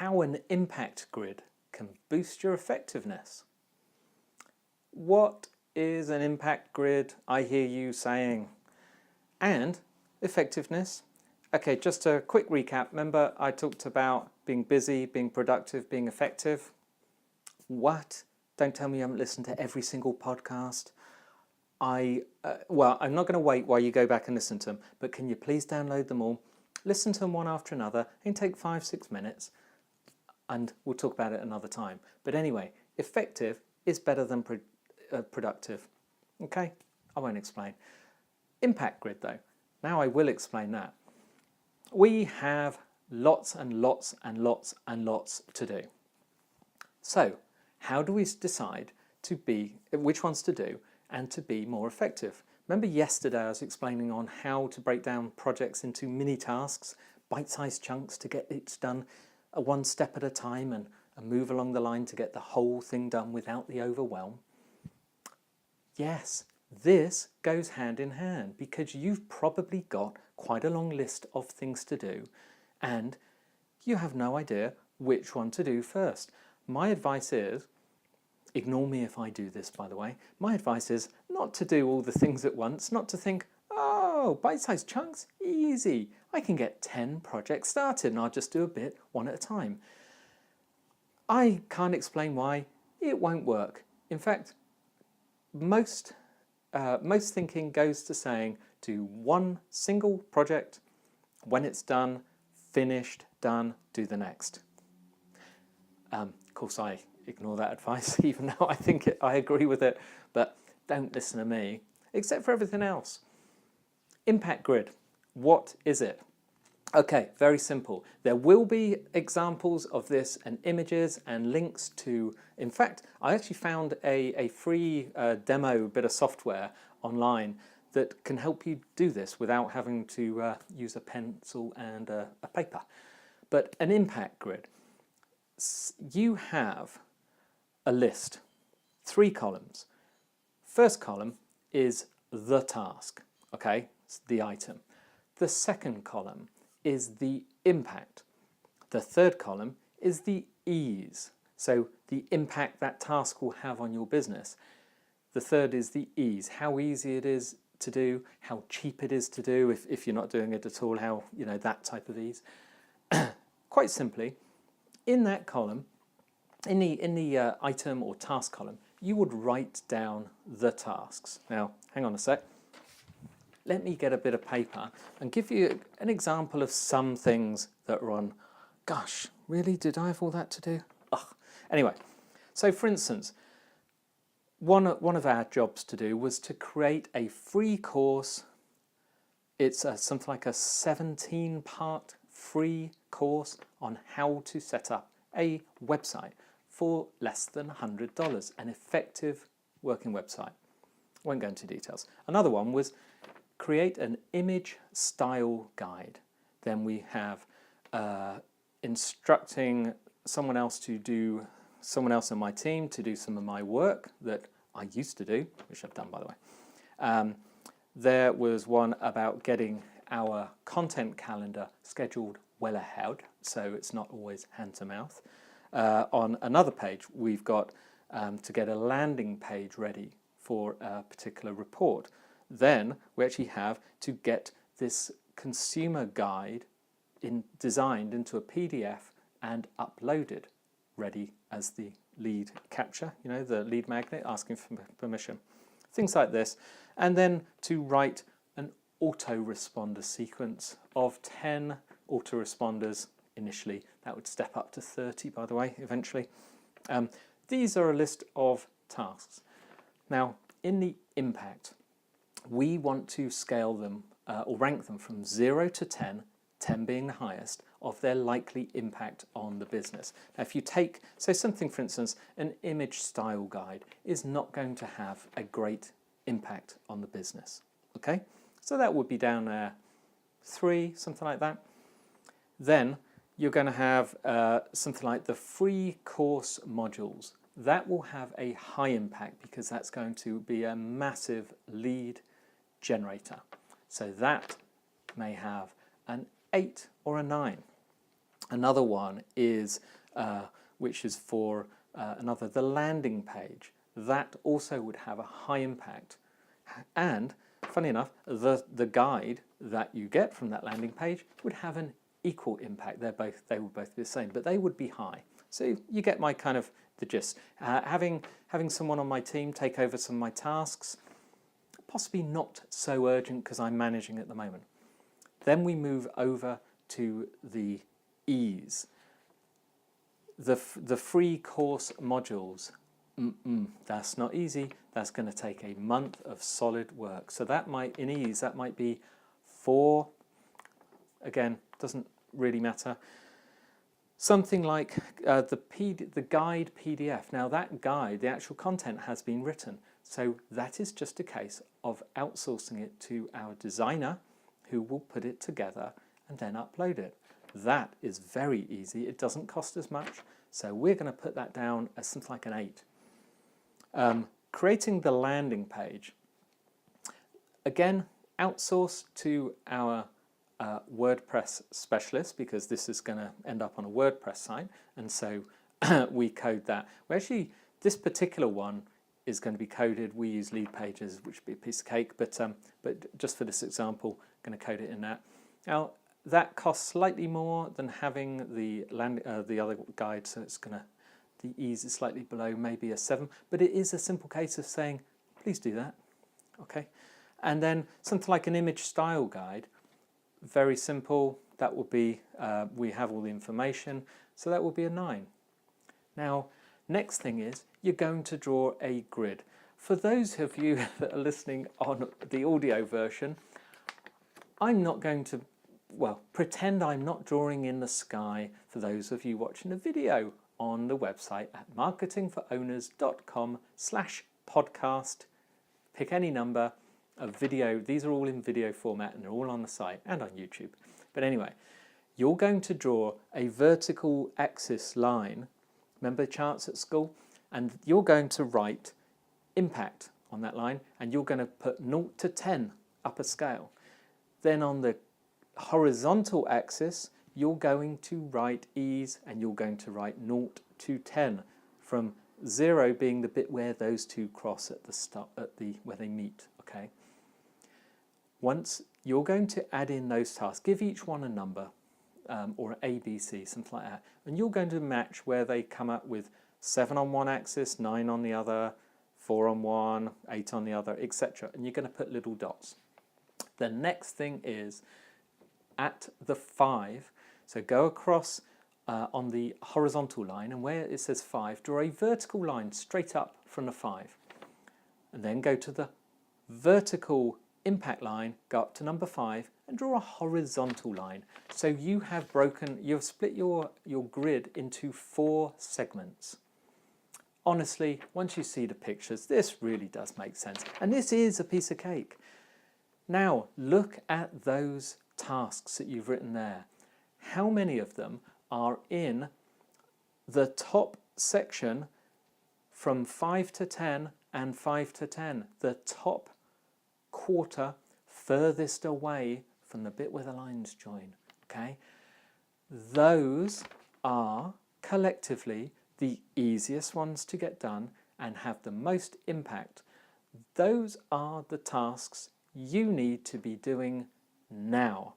how an impact grid can boost your effectiveness. What is an impact grid? I hear you saying. And effectiveness. Okay, just a quick recap. Remember I talked about being busy, being productive, being effective? What? Don't tell me you haven't listened to every single podcast. Well, I'm not going to wait while you go back and listen to them, but can you please download them all, listen to them one after another, and take 5-6 minutes, and we'll talk about it another time. But anyway, effective is better than productive. Okay, I won't explain. Impact grid though, now I will explain that. We have lots and lots and lots and lots to do. So how do we decide which ones to do and to be more effective? Remember yesterday I was explaining on how to break down projects into mini tasks, bite-sized chunks to get it done one step at a time and move along the line to get the whole thing done without the overwhelm? Yes, this goes hand in hand because you've probably got quite a long list of things to do and you have no idea which one to do first. My advice is, ignore me if I do this by the way, my advice is not to do all the things at once, not to think, oh, bite-sized chunks, easy. I can get 10 projects started and I'll just do a bit one at a time. I can't explain why it won't work. In fact, most thinking goes to saying do one single project, when it's done, finished, done, do the next. Of course I ignore that advice even though I agree with it, but don't listen to me, except for everything else. Impact grid, what is it? Okay, very simple. There will be examples of this and images and links to, in fact, I actually found a free demo bit of software online that can help you do this without having to use a pencil and a paper. But an impact grid, you have a list, 3 columns. First column is the task, okay, it's the item. The second column is the impact. The third column is the ease, so the impact that task will have on your business. The third is the ease, how easy it is to do, how cheap it is to do if you're not doing it at all, how, you know, that type of ease. Quite simply, in that column, in the item or task column, you would write down the tasks. Now, hang on a sec. Let me get a bit of paper and give you an example of some things that are on. Gosh, really? Did I have all that to do? Ugh. Anyway, so for instance, one of our jobs to do was to create a free course. It's something like a 17-part free course on how to set up a website for less than $100, an effective working website. Won't go into details. Another one was create an image style guide. Then we have instructing someone else in my team to do some of my work that I used to do, which I've done by the way. There was one about getting our content calendar scheduled well ahead, so it's not always hand to mouth. On another page, we've got to get a landing page ready for a particular report. Then we actually have to get this consumer guide designed into a PDF and uploaded, ready as the lead capture, you know, the lead magnet asking for permission. Things like this. And then to write an autoresponder sequence of 10 autoresponders initially. That would step up to 30, by the way, eventually. These are a list of tasks. Now, in the impact, we want to scale them or rank them from 0 to 10, 10 being the highest, of their likely impact on the business. Now, if you take, say something, for instance, an image style guide is not going to have a great impact on the business, okay? So that would be down there 3, something like that. Then you're going to have something like the free course modules. That will have a high impact because that's going to be a massive lead generator. So that may have an 8 or a 9. Another one is, which is for the landing page. That also would have a high impact. And funny enough, the guide that you get from that landing page would have an equal impact. They would both be the same, but they would be high. So you get my kind of the gist. Having someone on my team take over some of my tasks, possibly not so urgent because I'm managing at the moment. Then we move over to the ease. The free course modules. That's not easy. That's going to take a month of solid work. So that might, in ease, that might be 4. Again, doesn't really matter. Something like the guide PDF. Now that guide, the actual content has been written. So that is just a case of outsourcing it to our designer who will put it together and then upload it. That is very easy. It doesn't cost as much. So we're going to put that down as something like an 8. Creating the landing page. Again, outsource to our WordPress specialist, because this is going to end up on a WordPress site, and so we code that. Well, actually, this particular one is going to be coded. We use lead pages, which would be a piece of cake, but just for this example, I'm going to code it in that. Now that costs slightly more than having the other guide, so it's going to, the ease is slightly below, maybe a 7, but it is a simple case of saying, please do that, okay? And then something like an image style guide. Very simple. That will be, we have all the information, so that will be a 9. Now, next thing is you're going to draw a grid. For those of you that are listening on the audio version, I'm not going to, well, pretend I'm not drawing in the sky for those of you watching the video on the website at marketingforowners.com/podcast. Pick any number. A video, these are all in video format and they're all on the site and on YouTube. But anyway, you're going to draw a vertical axis line, remember charts at school, and you're going to write impact on that line, and you're going to put 0 to 10 up a scale. Then on the horizontal axis, you're going to write ease, and you're going to write 0 to 10, from 0 being the bit where those two cross at the start, where they meet. Okay. Once you're going to add in those tasks, give each one a number, or A, B, C, something like that, and you're going to match where they come up with 7 on one axis, 9 on the other, 4 on one, 8 on the other, etc. And you're going to put little dots. The next thing is at the 5, so go across on the horizontal line, and where it says 5, draw a vertical line straight up from the 5, and then go to the vertical impact line, go up to number 5 and draw a horizontal line. So you have you've split your grid into 4 segments. Honestly, once you see the pictures, this really does make sense. And this is a piece of cake. Now, look at those tasks that you've written there. How many of them are in the top section from 5 to 10 and 5 to 10, the top quarter furthest away from the bit where the lines join, okay? Those are collectively the easiest ones to get done and have the most impact. Those are the tasks you need to be doing now.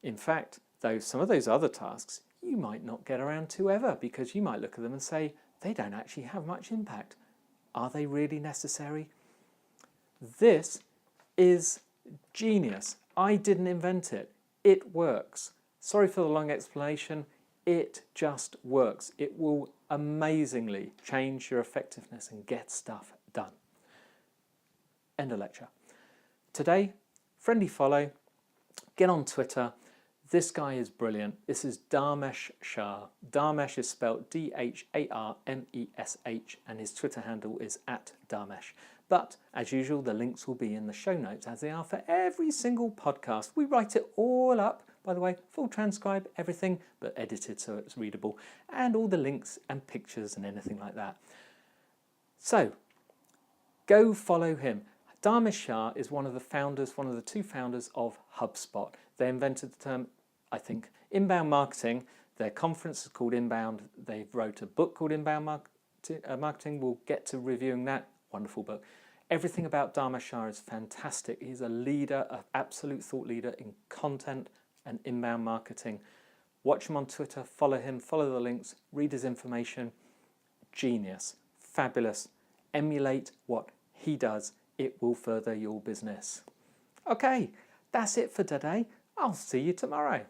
In fact, some of those other tasks you might not get around to ever, because you might look at them and say, they don't actually have much impact. Are they really necessary? This is genius. I didn't invent it. It works. Sorry for the long explanation. It just works. It will amazingly change your effectiveness and get stuff done. End of lecture. Today, friendly follow. Get on Twitter. This guy is brilliant. This is Dharmesh Shah. Dharmesh is spelled D-H-A-R-M-E-S-H, and his Twitter handle is @Dharmesh. But, as usual, the links will be in the show notes, as they are for every single podcast. We write it all up, by the way, full transcribe, everything, but edited so it's readable, and all the links and pictures and anything like that. So, go follow him. Dharmesh Shah is one of the 2 founders of HubSpot. They invented the term I think. Inbound marketing, their conference is called Inbound. They wrote a book called Inbound Marketing. We'll get to reviewing that. Wonderful book. Everything about Dharma Shah is fantastic. He's a leader, an absolute thought leader in content and inbound marketing. Watch him on Twitter, follow him, follow the links, read his information. Genius, fabulous. Emulate what he does. It will further your business. Okay, that's it for today. I'll see you tomorrow.